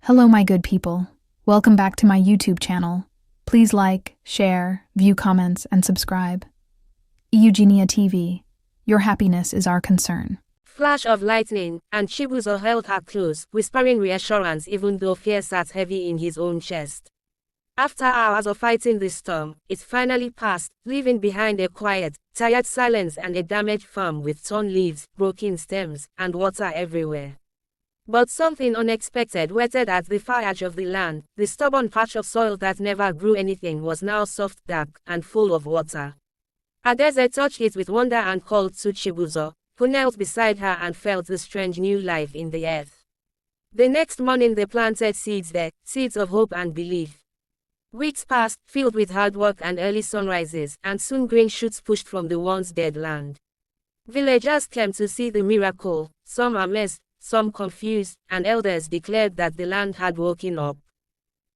Hello, my good people. Welcome back to my YouTube channel. Please like, share, view comments, and subscribe. Eugenia TV. Your happiness is our concern. Flash of lightning, and Chibuzo held her close, whispering reassurance even though fear sat heavy in his own chest. After hours of fighting the storm, it finally passed, leaving behind a quiet, tired silence and a damaged farm with torn leaves, broken stems, and water everywhere. But something unexpected waited at the far edge of the land. The stubborn patch of soil that never grew anything was now soft, dark, and full of water. Adeze touched it with wonder and called to Chibuzo, who knelt beside her and felt the strange new life in the earth. The next morning they planted seeds there, seeds of hope and belief. Weeks passed, filled with hard work and early sunrises, and soon green shoots pushed from the once dead land. Villagers came to see the miracle, some amazed, some confused, and elders declared that the land had woken up.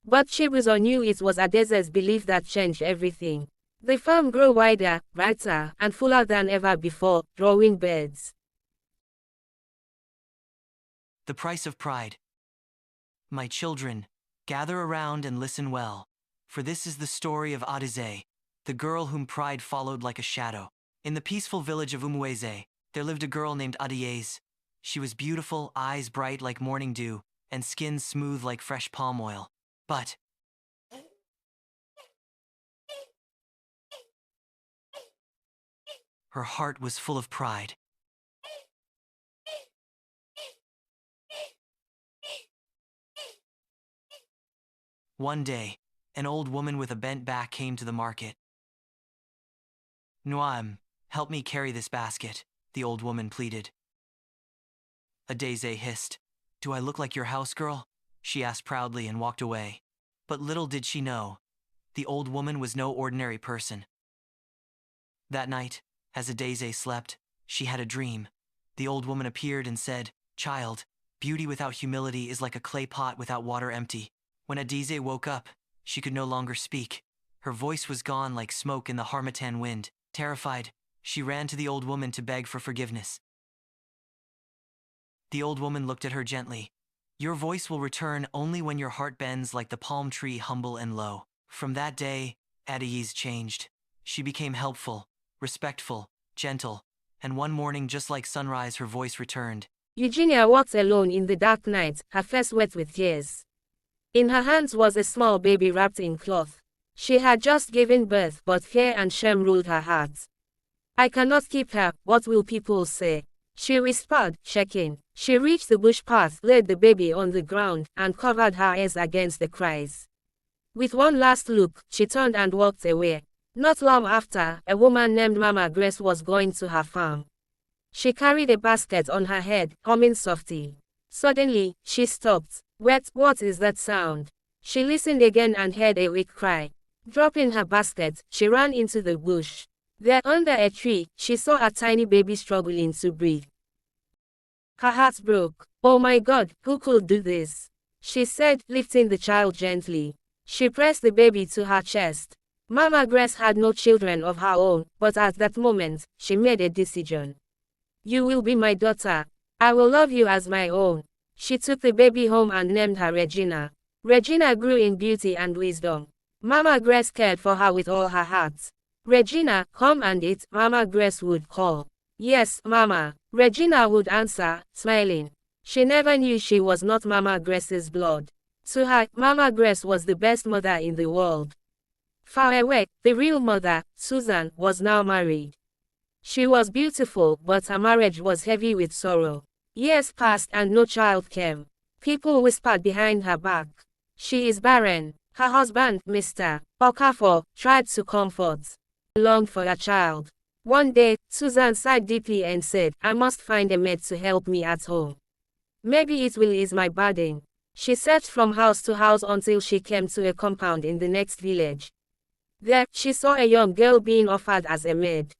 But Chibuzo knew it was Adeze's belief that changed everything. The farm grew wider, brighter, and fuller than ever before, drawing birds. The price of pride. My children, gather around and listen well, for this is the story of Adeze, the girl whom pride followed like a shadow. In the peaceful village of Umweze, there lived a girl named Adeze. She was beautiful, eyes bright like morning dew, and skin smooth like fresh palm oil. But her heart was full of pride. One day, an old woman with a bent back came to the market. "Noam, help me carry this basket," the old woman pleaded. Adeze hissed. "Do I look like your house girl?" she asked proudly and walked away. But little did she know, the old woman was no ordinary person. That night, as Adeze slept, she had a dream. The old woman appeared and said, "Child, beauty without humility is like a clay pot without water empty." When Adeze woke up, she could no longer speak. Her voice was gone like smoke in the Harmattan wind. Terrified, she ran to the old woman to beg for forgiveness. The old woman looked at her gently. "Your voice will return only when your heart bends like the palm tree, humble and low." From that day, Adeze changed. She became helpful, respectful, gentle, and one morning just like sunrise her voice returned. Eugenia walked alone in the dark night, her face wet with tears. In her hands was a small baby wrapped in cloth. She had just given birth, but fear and shame ruled her heart. "I cannot keep her, what will people say?" she whispered, shaking. She reached the bush path, laid the baby on the ground, and covered her ears against the cries. With one last look, she turned and walked away. Not long after, a woman named Mama Grace was going to her farm. She carried a basket on her head, humming softly. Suddenly, she stopped. "Wait, what is that sound?" She listened again and heard a weak cry. Dropping her basket, she ran into the bush. There, under a tree, she saw a tiny baby struggling to breathe. Her heart broke. "Oh my God, who could do this?" she said, lifting the child gently. She pressed the baby to her chest. Mama Grace had no children of her own, but at that moment, she made a decision. "You will be my daughter. I will love you as my own." She took the baby home and named her Regina. Regina grew in beauty and wisdom. Mama Grace cared for her with all her heart. "Regina, come and eat," Mama Grace would call. "Yes, Mama," Regina would answer, smiling. She never knew she was not Mama Grace's blood. To her, Mama Grace was the best mother in the world. Far away, the real mother, Susan, was now married. She was beautiful, but her marriage was heavy with sorrow. Years passed and no child came. People whispered behind her back, "She is barren." Her husband, Mr. Okafor, tried to comfort. He longed for a child. One day, Susan sighed deeply and said, "I must find a maid to help me at home. Maybe it will ease my burden." She searched from house to house until she came to a compound in the next village. There, she saw a young girl being offered as a maid.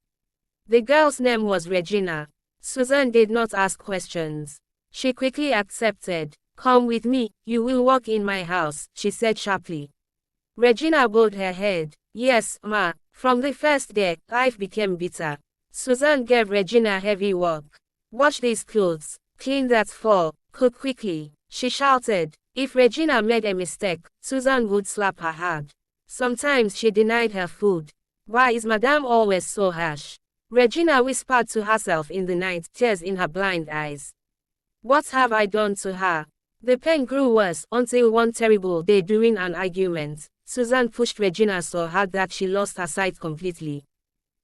The girl's name was Regina. Susan did not ask questions. She quickly accepted. "Come with me, you will work in my house," she said sharply. Regina bowed her head. "Yes, ma." From the first day, life became bitter. Susan gave Regina heavy work. "Wash these clothes, clean that floor, cook quickly," she shouted. If Regina made a mistake, Susan would slap her hard. Sometimes she denied her food. Why is Madame always so harsh? Regina whispered to herself in the night, tears in her blind eyes. What have I done to her? The pain grew worse until one terrible day during an argument, Susan pushed Regina so hard that she lost her sight completely.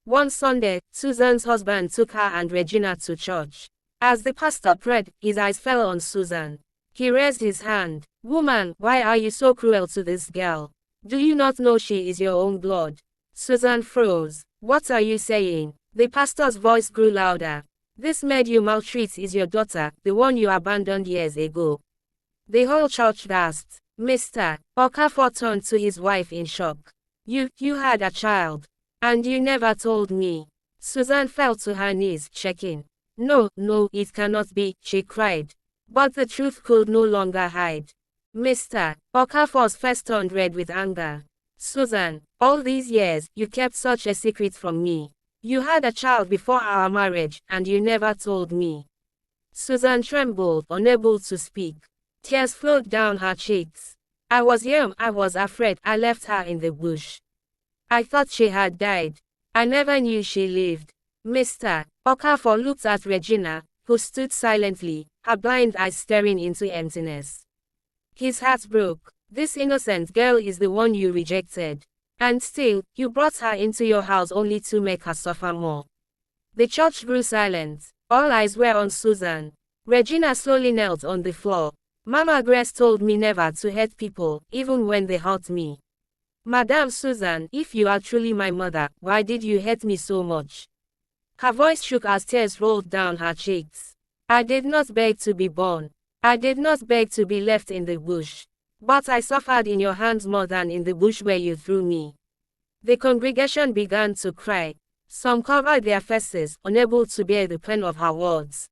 One Sunday, Susan's husband took her and Regina to church. As the pastor prayed, his eyes fell on Susan. He raised his hand. Woman, why are you so cruel to this girl? Do you not know she is your own blood? Susan froze. What are you saying? The pastor's voice grew louder. This maid you maltreat is your daughter, the one you abandoned years ago. The whole church gasped. Mr. Okafor turned to his wife in shock. You had a child. And you never told me. Susan fell to her knees, shaking. No, it cannot be, she cried. But the truth could no longer hide. Mr. Okafor's face turned red with anger. Susan, all these years, you kept such a secret from me. You had a child before our marriage, and you never told me. Susan trembled, unable to speak. Tears flowed down her cheeks. I was young, I was afraid, I left her in the bush. I thought she had died. I never knew she lived. Mr. Okafor looked at Regina, who stood silently, her blind eyes staring into emptiness. His heart broke. This innocent girl is the one you rejected. And still, you brought her into your house only to make her suffer more. The church grew silent. All eyes were on Susan. Regina slowly knelt on the floor. Mama Grace told me never to hurt people, even when they hurt me. Madame Susan, if you are truly my mother, why did you hate me so much? Her voice shook as tears rolled down her cheeks. I did not beg to be born. I did not beg to be left in the bush. But I suffered in your hands more than in the bush where you threw me. The congregation began to cry. Some covered their faces, unable to bear the pain of her words.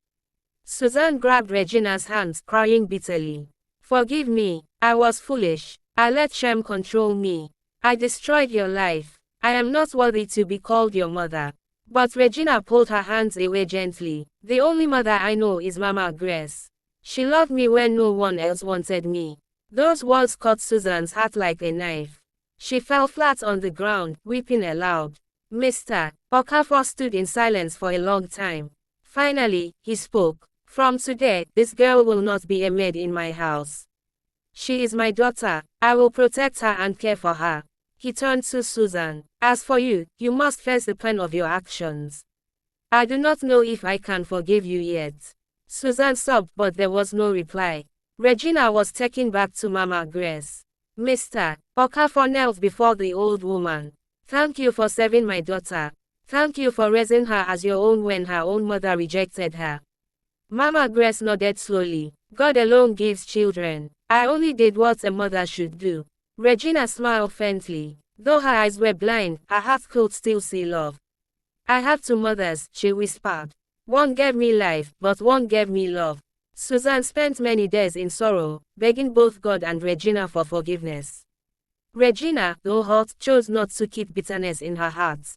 Susan grabbed Regina's hands, crying bitterly. Forgive me, I was foolish. I let shame control me. I destroyed your life. I am not worthy to be called your mother. But Regina pulled her hands away gently. The only mother I know is Mama Grace. She loved me when no one else wanted me. Those words cut Susan's heart like a knife. She fell flat on the ground, weeping aloud. Mr. Okafor stood in silence for a long time. Finally, he spoke. From today, this girl will not be a maid in my house. She is my daughter. I will protect her and care for her. He turned to Susan. As for you, you must face the pain of your actions. I do not know if I can forgive you yet. Susan sobbed, but there was no reply. Regina was taken back to Mama Grace. Mr. Okafor knelt before the old woman. Thank you for saving my daughter. Thank you for raising her as your own when her own mother rejected her. Mama Grace nodded slowly. God alone gives children. I only did what a mother should do. Regina smiled faintly. Though her eyes were blind, her heart could still see love. I have two mothers, she whispered. One gave me life, but one gave me love. Susan spent many days in sorrow, begging both God and Regina for forgiveness. Regina, though hurt, chose not to keep bitterness in her heart.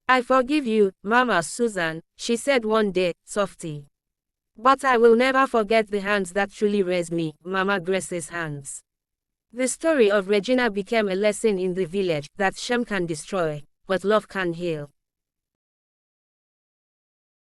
I forgive you, Mama Susan, she said one day, softly. But I will never forget the hands that truly raised me, Mama Grace's hands. The story of Regina became a lesson in the village that shame can destroy, but love can heal.